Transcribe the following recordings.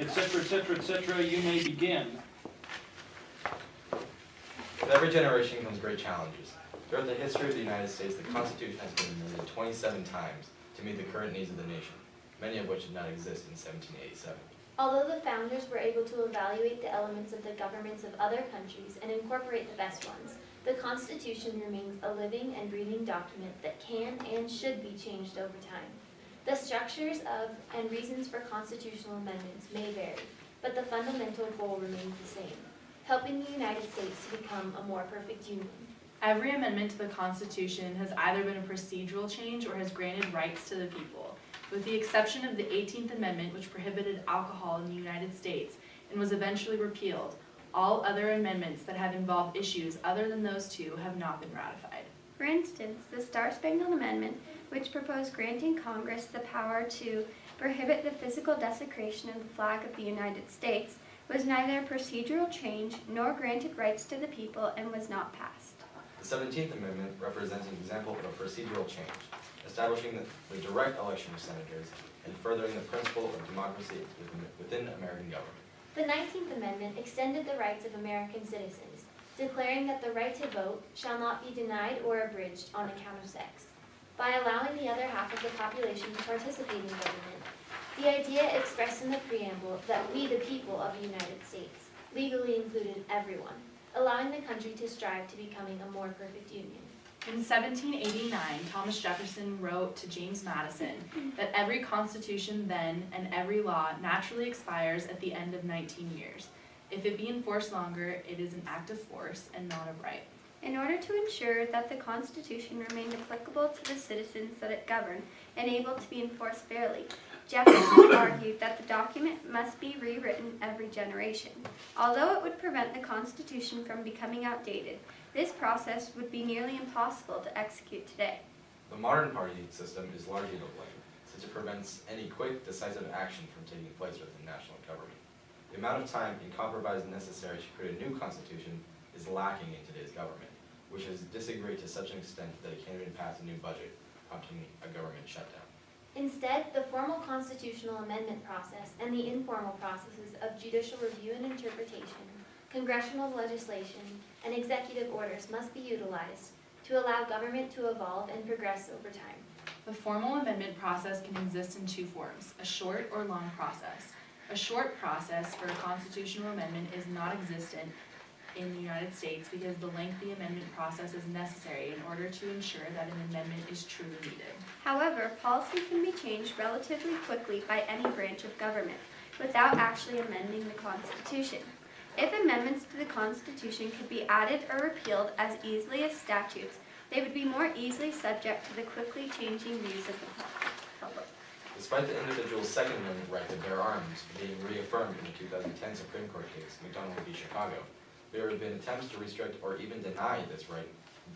etc., etc., etc., you may begin. With every generation comes great challenges. Throughout the history of the United States, the Constitution has been amended 27 times to meet the current needs of the nation, many of which did not exist in 1787. Although the founders were able to evaluate the elements of the governments of other countries and incorporate the best ones, the Constitution remains a living and breathing document that can and should be changed over time. The structures of and reasons for constitutional amendments may vary, but the fundamental goal remains the same, helping the United States to become a more perfect union. Every amendment to the Constitution has either been a procedural change or has granted rights to the people, with the exception of the 18th Amendment, which prohibited alcohol in the United States and was eventually repealed. All other amendments that have involved issues other than those two have not been ratified. For instance, the Star-Spangled Amendment, which proposed granting Congress the power to prohibit the physical desecration of the flag of the United States, was neither a procedural change nor granted rights to the people and was not passed. The 17th Amendment represents an example of a procedural change, establishing the direct election of senators and furthering the principle of democracy within American government. The 19th Amendment extended the rights of American citizens, declaring that the right to vote shall not be denied or abridged on account of sex. By allowing the other half of the population to participate in government, the idea expressed in the preamble that we, the people of the United States, legally included everyone, allowing the country to strive to becoming a more perfect union. In 1789, Thomas Jefferson wrote to James Madison that every constitution then and every law naturally expires at the end of 19 years. If it be enforced longer, it is an act of force and not of right. In order to ensure that the Constitution remained applicable to the citizens that it governed and able to be enforced fairly, Jefferson argued that the document must be rewritten every generation. Although it would prevent the Constitution from becoming outdated, this process would be nearly impossible to execute today. The modern party system is largely to blame, since it prevents any quick, decisive action from taking place within national government. The amount of time and compromise necessary to create a new constitution is lacking in today's government, which has disagreed to such an extent that it can't even pass a new budget, prompting a government shutdown. Instead, the formal constitutional amendment process and the informal processes of judicial review and interpretation, congressional legislation, and executive orders must be utilized to allow government to evolve and progress over time. The formal amendment process can exist in two forms, a short or long process. A short process for a constitutional amendment is not existent in the United States because the lengthy amendment process is necessary in order to ensure that an amendment is truly needed. However, policy can be changed relatively quickly by any branch of government without actually amending the Constitution. If amendments to the Constitution could be added or repealed as easily as statutes, they would be more easily subject to the quickly changing views of the public. Despite the individual's Second Amendment right to bear arms being reaffirmed in the 2010 Supreme Court case, McDonald v. Chicago, there have been attempts to restrict or even deny this right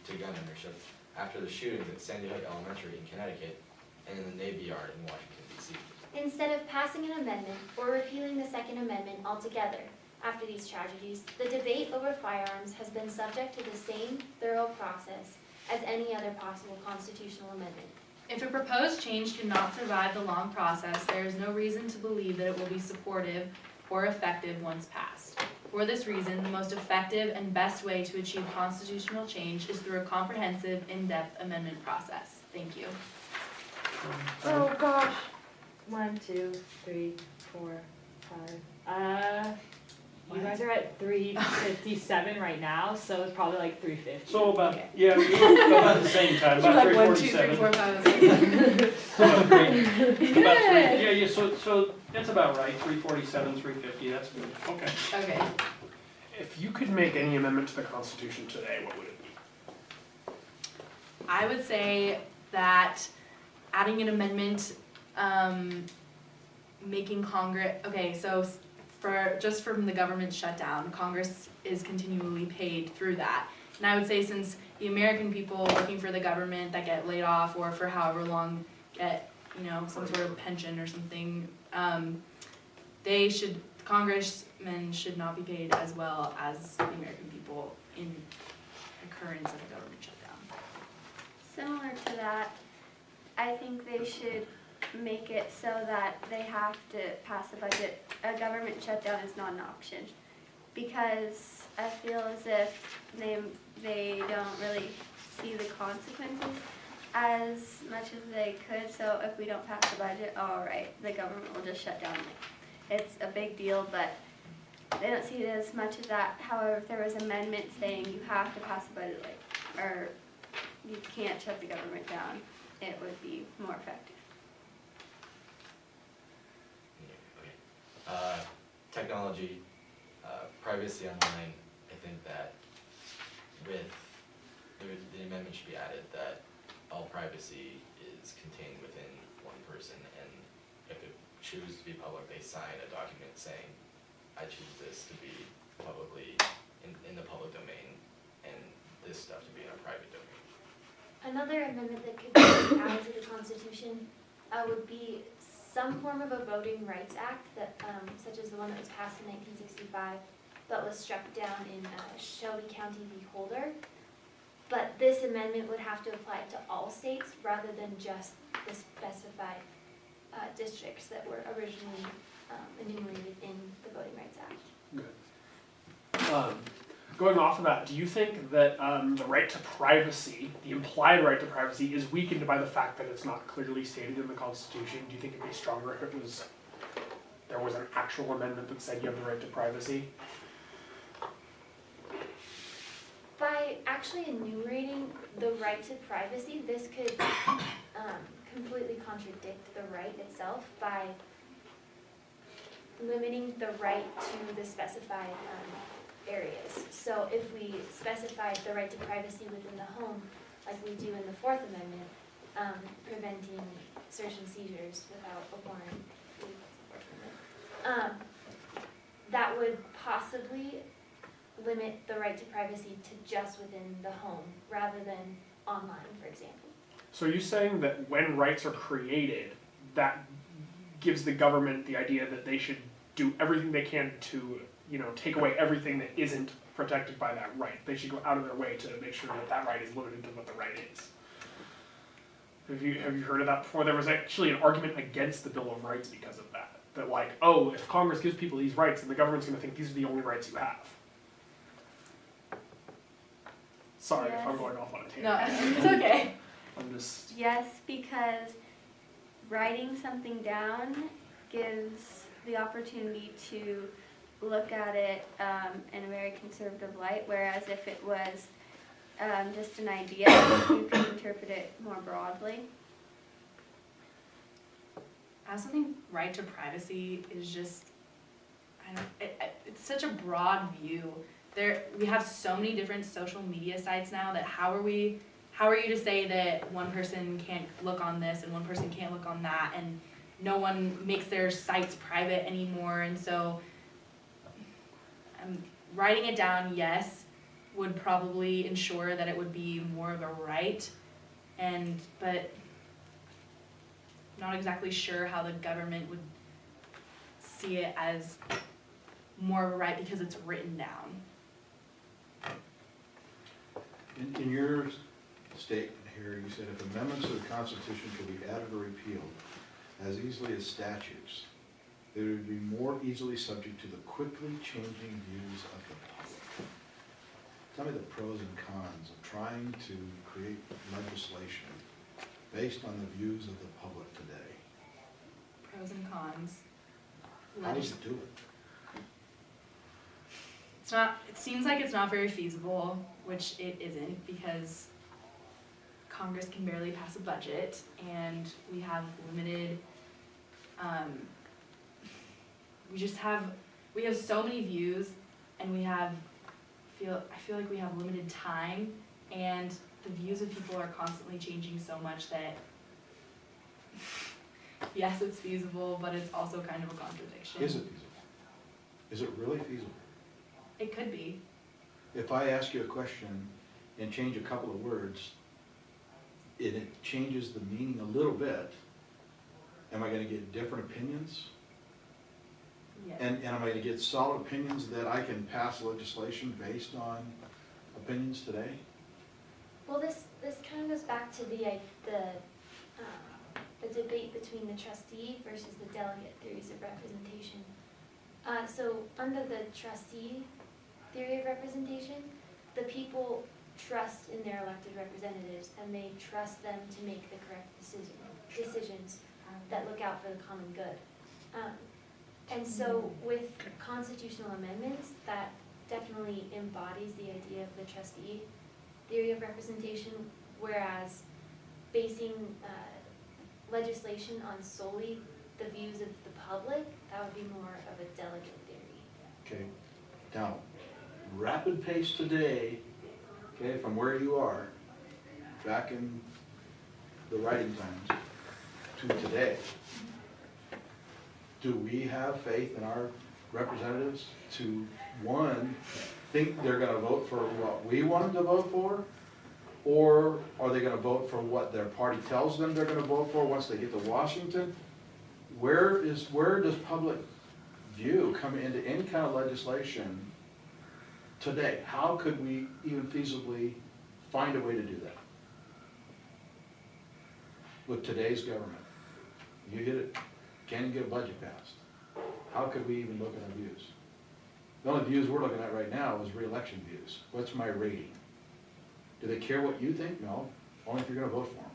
to gun ownership after the shootings at Sandy Hook Elementary in Connecticut and in the Navy Yard in Washington, D.C. Instead of passing an amendment or repealing the Second Amendment altogether, after these tragedies, the debate over firearms has been subject to the same thorough process as any other possible constitutional amendment. If a proposed change cannot survive the long process, there is no reason to believe that it will be supportive or effective once passed. For this reason, the most effective and best way to achieve constitutional change is through a comprehensive, in-depth amendment process. Thank you. Oh gosh. 1, 2, 3, 4, 5. You guys are at 357 right now, so it's probably like 350. So about, Okay. yeah, we're about the same time, about Like 1, 2, 3, 4, 347. 5, 6, 7. About three, yeah, so that's about right, 347, 350, that's good, okay. Okay. If you could make any amendment to the Constitution today, what would it be? I would say that adding an amendment, making Congress, okay, so just from the government shutdown, Congress is continually paid through that. And I would say since the American people working for the government that get laid off or for however long get, some sort of pension or something, congressmen should not be paid as well as the American people in occurrence of a government shutdown. Similar to that, I think they should make it so that they have to pass a budget a government shutdown is not an option. Because I feel as if they don't really see the consequences as much as they could. So if we don't pass the budget, all right, the government will just shut down. Like, it's a big deal, but they don't see it as much as that. However, if there was an amendment saying you have to pass the budget, like, or you can't shut the government down, it would be more effective. Okay. Technology, privacy online, I think that with, the amendment should be added that all privacy is contained within one person, and if they choose to be public, they sign a document saying, I choose this to be publicly, in the public domain, and this stuff to be in a private domain. Another amendment that could be added to the Constitution would be some form of a Voting Rights Act that, such as the one that was passed in 1965, but was struck down in Shelby County v. Holder. But this amendment would have to apply to all states rather than just the specified districts that were originally enumerated in the Voting Rights Act. Going off of that, do you think that the right to privacy, the implied right to privacy, is weakened by the fact that it's not clearly stated in the Constitution? Do you think it'd be stronger if there was an actual amendment that said you have the right to privacy? By actually enumerating the right to privacy, this could completely contradict the right itself by limiting the right to the specified areas. So if we specified the right to privacy within the home, like we do in the Fourth Amendment, preventing search and seizures without a warrant, that would possibly limit the right to privacy to just within the home rather than online, for example. So are you saying that when rights are created, that gives the government the idea that they should do everything they can to, take away everything that isn't protected by that right? They should go out of their way to make sure that that right is limited to what the right is. Have you heard of that before? There was actually an argument against the Bill of Rights because of that. That like, oh, if Congress gives people these rights, then the government's going to think these are the only rights you have. Sorry if I'm Yes. going off on a tangent. No, it's okay. I'm just. Yes, because writing something down gives the opportunity to look at it in a very conservative light, whereas if it was just an idea, you can interpret it more broadly. I also think right to privacy is just, it's such a broad view. We have so many different social media sites now that how are you to say that one person can't look on this and one person can't look on that, and no one makes their sites private anymore, and so writing it down, yes, would probably ensure that it would be more of a right, but not exactly sure how the government would see it as more of a right because it's written down. In your statement here, you said if amendments to the Constitution could be added or repealed as easily as statutes, they would be more easily subject to the quickly changing views of the public. Tell me the pros and cons of trying to create legislation based on the views of the public today. Pros and cons. How do you do it? It seems like it's not very feasible, which it isn't, because Congress can barely pass a budget, and we have limited, we have so many views, and I feel like we have limited time, and the views of people are constantly changing so much that, yes, it's feasible, but it's also kind of a contradiction. Is it feasible? Is it really feasible? It could be. If I ask you a question and change a couple of words, and it changes the meaning a little bit, am I gonna get different opinions? Yeah. And am I gonna get solid opinions that I can pass legislation based on opinions today? Well, this kind of goes back to the debate between the trustee versus the delegate theories of representation. So under the trustee theory of representation, the people trust in their elected representatives and they trust them to make the correct decisions that look out for the common good. And so with constitutional amendments, that definitely embodies the idea of the trustee theory of representation, whereas basing legislation on solely the views of the public, that would be more of a delegate theory. Okay, now, rapid pace today, okay, from where you are, back in the writing times, to today. Do we have faith in our representatives to, one, think they're gonna vote for what we want them to vote for? Or are they gonna vote for what their party tells them they're gonna vote for once they get to Washington? Where does public view come into any kind of legislation today? How could we even feasibly find a way to do that? With today's government, you hit it, can't even get a budget passed. How could we even look at our views? The only views we're looking at right now is re-election views. What's my rating? Do they care what you think? No, only if you're gonna vote for them.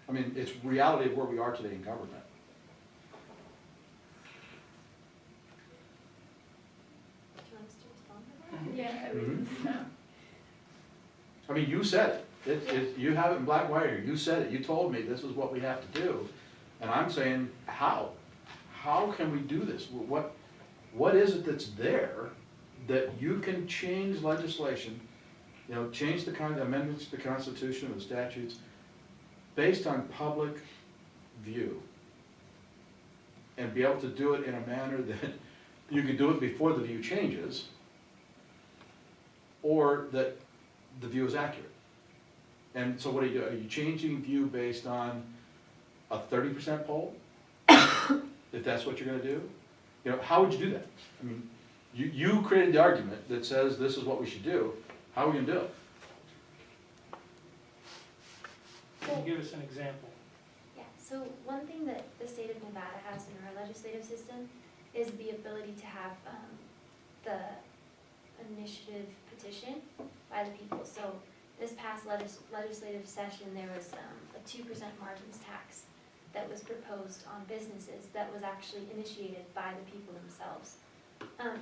I mean, it's reality of where we are today in government. Do you want us to respond to that? Yeah, Mhm. I mean, you said it, you have it in black and white here, you said it, you told me this is what we have to do. And I'm saying, how? How can we do this? What is it that's there that you can change legislation, you know, change the kind of amendments to the Constitution and the statutes based on public view? And be able to do it in a manner that you can do it before the view changes, or that the view is accurate. And so what do? Are you changing view based on a 30% poll? If that's what you're gonna do? You know, how would you do that? I mean, you created the argument that says this is what we should do. How are we gonna do it? Can you give us an example? Yeah, so one thing that the state of Nevada has in our legislative system is the ability to have the initiative petition by the people. So this past legislative session, there was a 2% margins tax that was proposed on businesses that was actually initiated by the people themselves.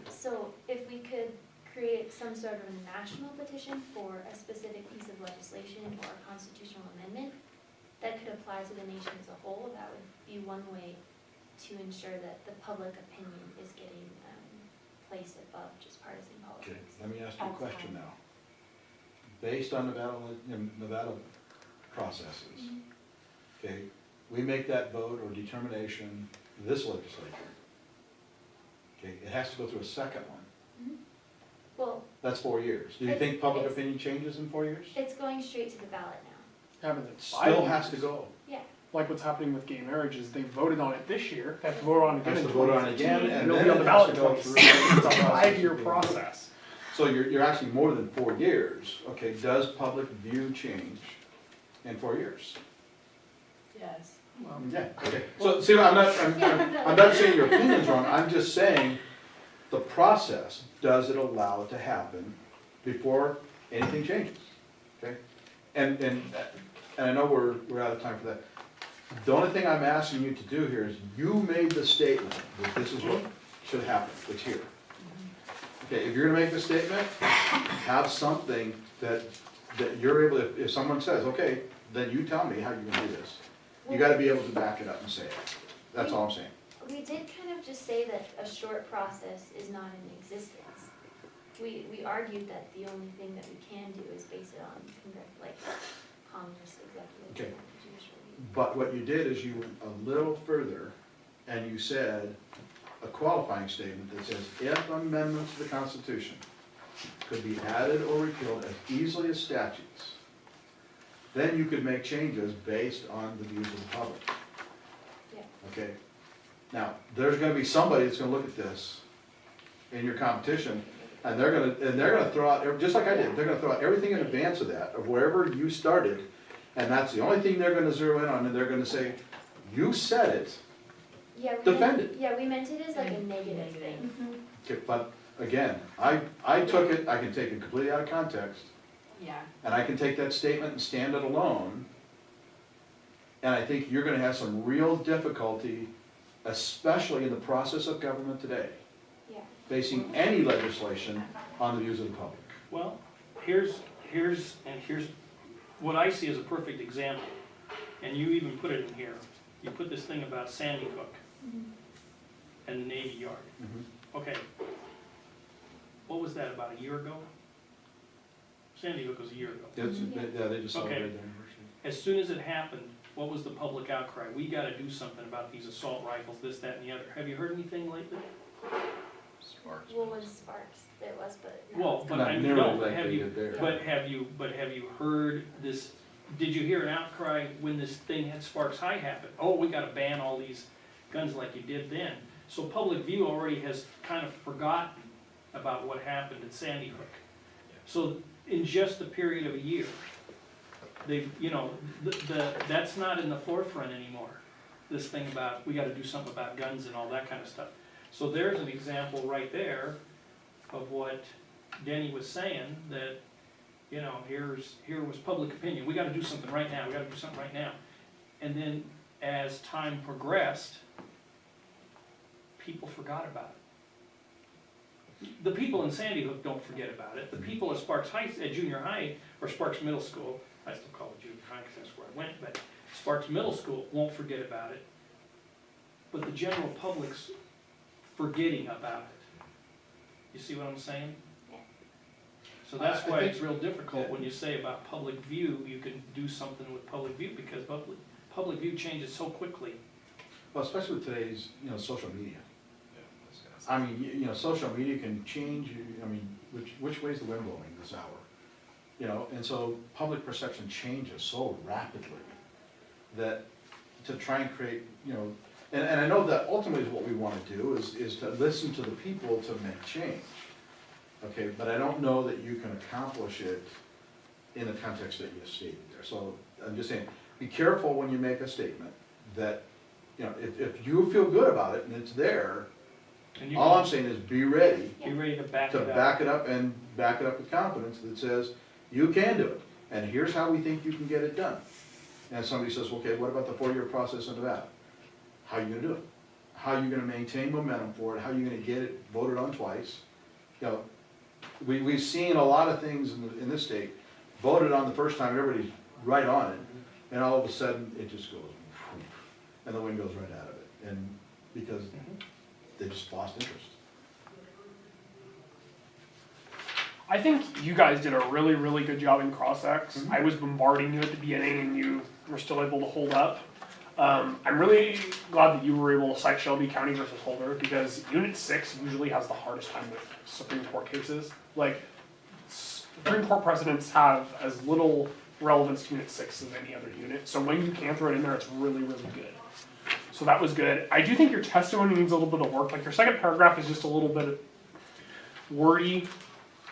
So if we could create some sort of a national petition for a specific piece of legislation or a constitutional amendment that could apply to the nation as a whole, that would be one way to ensure that the public opinion is getting placed above just partisan Okay, politics. let me ask you a question now. Based on Nevada processes, okay, we make that vote or determination, this legislature, okay, it has to go through a second one. Well, That's 4 years. Do you It's- think public it's- opinion changes in 4 years? it's going straight to the ballot now. Yeah, but it's Still has to go. Yeah. like what's happening with gay marriage is they voted on it this year, have to vote on it again Has in to vote on it 2015, again, and it'll then be on the it ballot has in to go 2016. It's a through- 5-year process. So you're actually more than 4 years. Okay, does public view change in 4 years? Yes. Yeah, okay. So, see, I'm not saying your opinion's wrong, I'm just saying the process, does it allow it to happen before anything changes? Okay? And I know we're out of time for that. The only thing I'm asking you to do here is, you made the statement that this is what should happen, it's here. Okay, if you're gonna make the statement, have something that you're able, if someone says, okay, then you tell me how you're gonna do this. You gotta be able to back it up and say it. That's all I'm saying. We did kind of just say that a short process is not in existence. We argued that the only thing that we can do is base it on Congress, executive, Okay. and judicial review. But what you did is you went a little further and you said a qualifying statement that says, if amendments to the Constitution could be added or repealed as easily as statutes, then you could make changes based on the views of the public. Yeah. Okay? Now, there's gonna be somebody that's gonna look at this in your competition, and they're gonna throw out, just like I did, they're gonna throw out everything in advance of that, of wherever you started, and that's the only thing they're gonna zero in on, and they're gonna say, You said it, Yeah, defend it. Yeah, we meant it as like a negative thing. Okay, but again, I took it, I can take it completely out of context, Yeah. and I can take that statement and stand it alone. And I think you're gonna have some real difficulty, especially in the process of government today, Yeah. basing any legislation on the views of the public. Well, here's what I see as a perfect example, and you even put it in here. You put this thing about Sandy Hook and the Navy Yard. Okay. What was that, about a year ago? Sandy Hook was a year ago. Yeah, they just Okay. celebrated their anniversary. As soon as it happened, what was the public outcry? We gotta do something about these assault rifles, this, that, and the other. Have you heard anything lately? Sparks. What was Sparks? There was, but. Well, but I Not mean, nearly no, like have they you, did there. but have you heard this, did you hear an outcry when this thing had Sparks High happen? Oh, we gotta ban all these guns like you did then. So public view already has kind of forgotten about what happened at Sandy Hook. So in just the period of a year, they've, you know, that's not in the forefront anymore. This thing about, we gotta do something about guns and all that kind of stuff. So there's an example right there of what Denny was saying, that, you know, here was public opinion, we gotta do something right now, we gotta do something right now. And then as time progressed, people forgot about it. The people in Sandy Hook don't forget about it, the people at Sparks High, at junior high, or Sparks Middle School, I still call it junior high because that's where I went, but Sparks Middle School won't forget about it. But the general public's forgetting about it. You see what I'm saying? Yeah. So that's I why think- it's real difficult when you say about public view, you can do something with public view, because public view changes so quickly. Well, especially with today's, social media. Yeah, I was gonna say. I mean, social media can change, which way's the wind blowing this hour? And so public perception changes so rapidly that to try and create, and I know that ultimately what we want to do is to listen to the people to make change. Okay, but I don't know that you can accomplish it in the context that you stated there. So I'm just saying, be careful when you make a statement that, if you feel good about it and it's there, And you all I'm saying is be ready be ready to back to it up. back it up and back it up with confidence that says, you can do it, and here's how we think you can get it done. And somebody says, okay, what about the 4-year process into that? How are you gonna do it? How are you gonna maintain momentum for it? How are you gonna get it voted on twice? We've seen a lot of things in this state, voted on the first time, everybody's right on it, and all of a sudden, it just goes, and the wind goes right out of it, and because they just lost interest. I think you guys did a really, really good job in cross-ex. I was bombarding you at the beginning and you were still able to hold up. I'm really glad that you were able to cite Shelby County versus Holder, because Unit 6 usually has the hardest time with Supreme Court cases. Like, Supreme Court precedents have as little relevance to Unit 6 as any other unit, so when you can throw it in there, it's really, really good. So that was good. I do think your testimony needs a little bit of work. Like, your second paragraph is just a little bit wordy,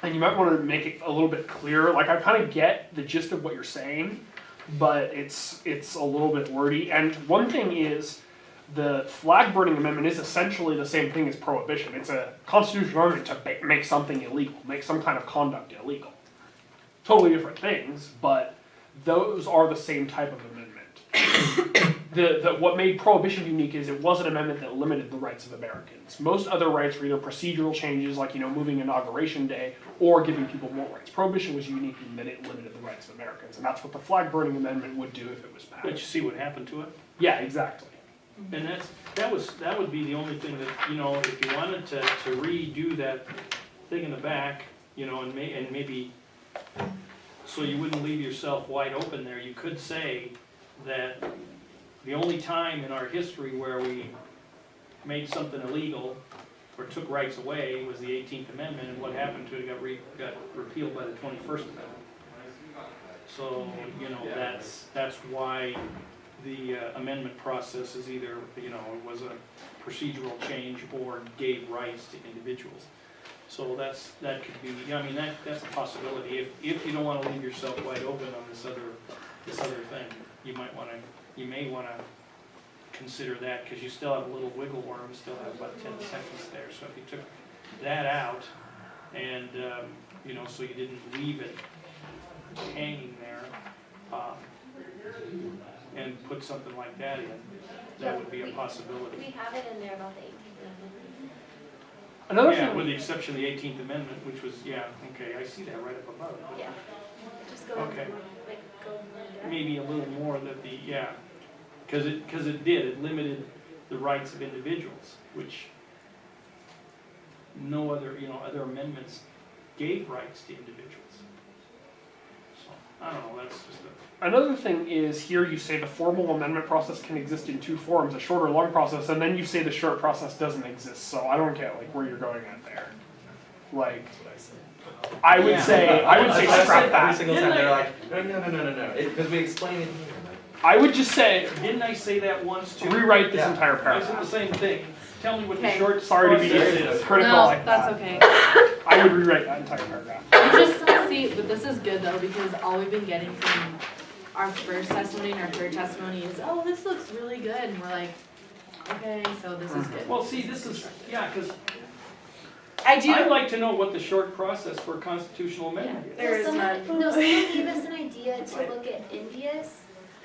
and you might want to make it a little bit clearer. Like, I kind of get the gist of what you're saying, but it's a little bit wordy. And one thing is, the flag burning amendment is essentially the same thing as prohibition. It's a constitutional amendment to make something illegal, make some kind of conduct illegal. Totally different things, but those are the same type of amendment. What made prohibition unique is it was an amendment that limited the rights of Americans. Most other rights were either procedural changes, like moving Inauguration Day, or giving people more rights. Prohibition was unique in that it limited the rights of Americans, and that's what the flag burning amendment would do if it was passed. But you see what happened to it? Yeah, exactly. And that would be the only thing that, if you wanted to redo that thing in the back, and maybe, so you wouldn't leave yourself wide open there, you could say that the only time in our history where we made something illegal or took rights away was the 18th Amendment, and what happened to it got repealed by the 21st Amendment. So, that's why the amendment process is either, it was a procedural change or gave rights to individuals. So that could be, that's a possibility. If you don't want to leave yourself wide open on this other thing, you may want to consider that, cause you still have a little wiggle worm, still have about 10 seconds there, so if you took that out, and, you know, so you didn't leave it hanging there, and put something like that in, that would be a possibility. We have it in there about the 18th Amendment. Another Yeah, thing, with the exception of the 18th Amendment, which was, yeah, okay, I see that right up above. Yeah. Just go, Okay. like, go under. Maybe a little more that the, yeah, because it limited the rights of individuals, which no other, you know, other amendments gave rights to individuals. So, I don't know, that's just a, another thing is here you say the formal amendment process can exist in two forms, a short or long process, and then you say the short process doesn't exist, so I don't get like where you're going at there. Like, I would Yeah. say That's what I scrap say that. every single time, they're like, no, because we explain it here, like. I would just say, didn't I say that once too? rewrite this Yeah. entire I said paragraph. the same thing. Tell me what the Okay. short Sorry to be process is. critical No, like that's that. okay. I would rewrite that entire paragraph. You just see, but this is good though, because all we've been getting from our first testimony and our third testimony is, oh, this looks really good, and we're like, okay, so this is good. Well, see, this is, yeah, because I do. I'd like to know what the short process for a constitutional amendment is. There is someone, none. No, someone gave us an idea to look at India's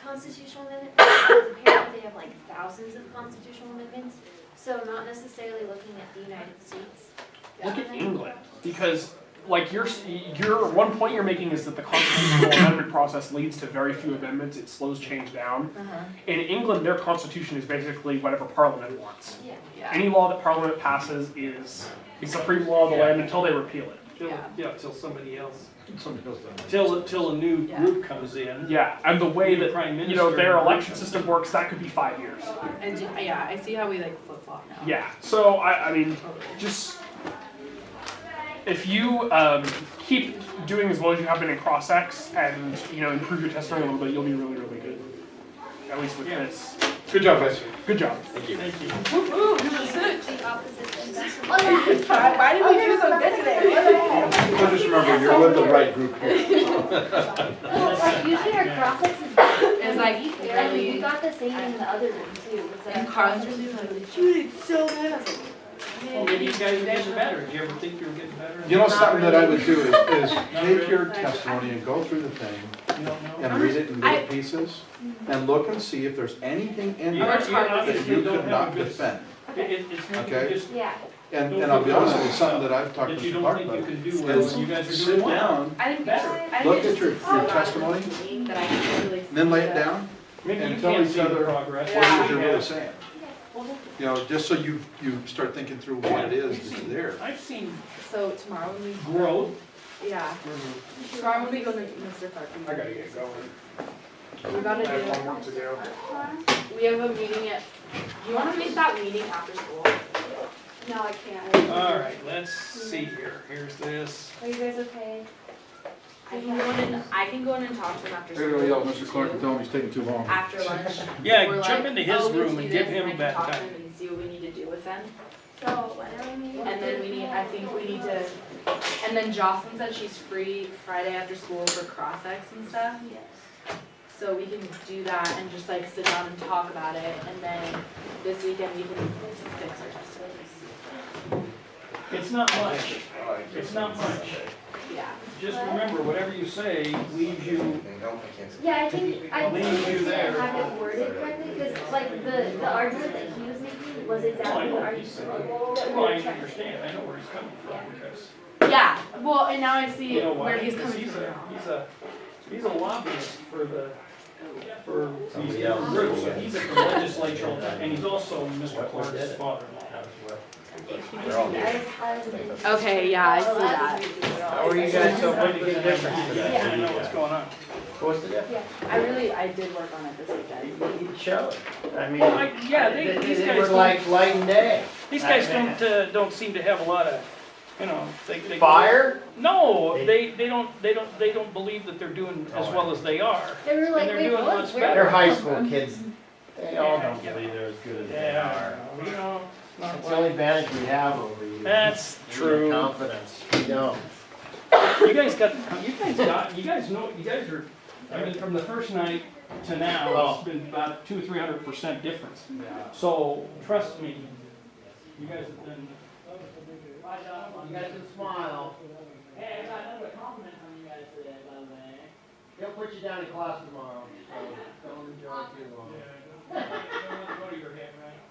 constitutional amendment, because apparently they have like thousands of constitutional amendments, so not necessarily looking at the United States. Look at England, because like your one point you're making is that the constitutional amendment process leads to very few amendments. It slows change down. Uh-huh. In England, their constitution is basically whatever Parliament wants. Yeah. Yeah. Any law that Parliament passes is the supreme law of the land until they repeal it. Till, Yeah. yeah, till somebody else, Somebody else done it. till a new Yeah. group comes in. Yeah, and the way The that prime you know minister their and election group system works, that could be 5 years. And yeah, I see how we like flip flop now. Yeah. So I mean, Totally. just if you keep doing as well as you have been in cross-ex and you know improve your testimony a little bit, you'll be really, really good. At least with Yeah. this. Good job, guys. Good job. Thank you. The opposite than that. Why did we do so good today? What the heck? Well, just remember, you're with the right group here. Well, like usually our cross-ex is It's like and we really, got the same in the other room too. It's like and our Carl's cross-ex really is like, really Judy, it's so good. I was like, Well, maybe you guys are getting better. Do you ever think you were getting better? You know, something that I would do is Not take really. your testimony and go through the thing You don't know? and read it in little pieces and look and see if there's anything in You there How much that obviously you don't could have not a good- defend. It's maybe Okay. just Yeah. And I'll be honest with you, something that I've talked to that you Mr. don't Clark think you about. can do well, is and you guys are sit doing well. down, I think Better. I think look it's at your just testimony, that I can really and then lay see it the- down, Maybe and you tell can't each see the other progress. what it is Yeah. you're really saying. You know, just so you start thinking through what it is that's there. I've seen So tomorrow when we growth. yeah, tomorrow when we go to Mr. Clark, I gotta get going. we gotta I have do. homework to do. We have a meeting at. Do you want to make that meeting after school? No, I can't. All right, let's see here. Here's this. Are you guys okay? I can go in and talk to him after I school. gotta yell at Mr. Clark and too. tell him he's taking too long. After lunch. Yeah, We're jump like, into his oh, we room do and this, give I him can that talk to time. him and see what we need to do with them. So when are we meeting? And then I think we need to, and then Jocelyn said she's free Friday after school for cross-ex and stuff. Yes. So we can do that and just like sit down and talk about it, and then this weekend we can fix our testimonies. It's not much. It's not much. Yeah. Just remember, whatever you say leaves you, No, I can't say. Yeah, I think Leave we you just there. didn't have it worded correctly, because like the argument that he was making was oh, I exactly the know what argument he's saying. that we Well, were I trying. understand. I know where he's coming from because, Yeah, well, and now I see you know why? where he's Because coming from. he's a lobbyist for these Somebody different else. groups. So he's at the legislature, and he's also Mr. Clark's father-in-law. Okay, yeah, I see that. How are you guys so put together difference I today? know what's going on. What's the difference? I did work on it this weekend. You showed. I mean, Well, yeah, these they guys were don't- like light and day. These guys don't seem to have a lot of, you know, they. Fire? No, they don't believe that they're doing as well as they are. They were like, And they're wait, doing what? much Where- better. They're high school kids. They all don't Yeah. believe they're as good as they Yeah, are. you know, not It's the only advantage we have over you. That's We true. have confidence. We don't. You guys know, you guys are, I mean, from the first night, to now, it's been about 200-300% difference. So, trust me, you guys have done. You guys can smile. Hey, I got another compliment from you guys today, by the way. He'll put you down in class tomorrow, so don't enjoy it too long. Don't let it go to your head, right?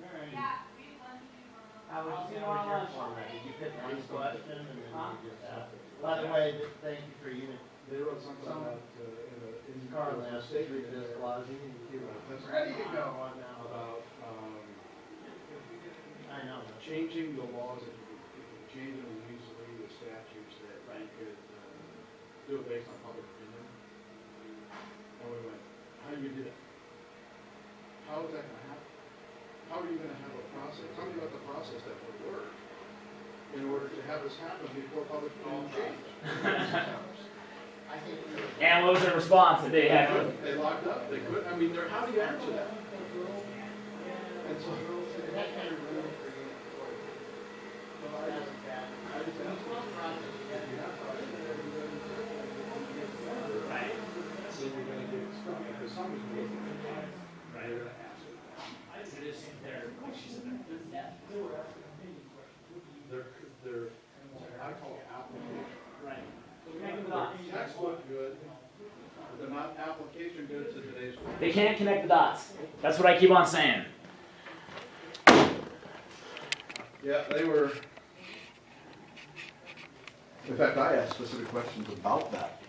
Alright. How was your format? Did you pick one question and then you just ask it? By the way, thank you for you. They wrote something about, in Carl the asked state you this clause. That's Ready to go on now. about, I know. changing the laws, if you change them easily, the statutes, that you could, do it based on public opinion. And we went, how do you do that? How is that gonna happen? How are you gonna have a process? Tell me about the process that would work in order to have this happen before public opinion change. I think And what was their response? That they had to. They locked up, they couldn't, I mean, how do you answer that? And so, that kind of room for you. That's bad. then you're gonna get stuck, because somebody's gonna look at it, they're gonna ask it. They're, I call it application. They're textbook good, but they're not application good to today's world. They can't connect the dots. That's what I keep on saying. Yeah, they were. In fact, I asked specific questions about that,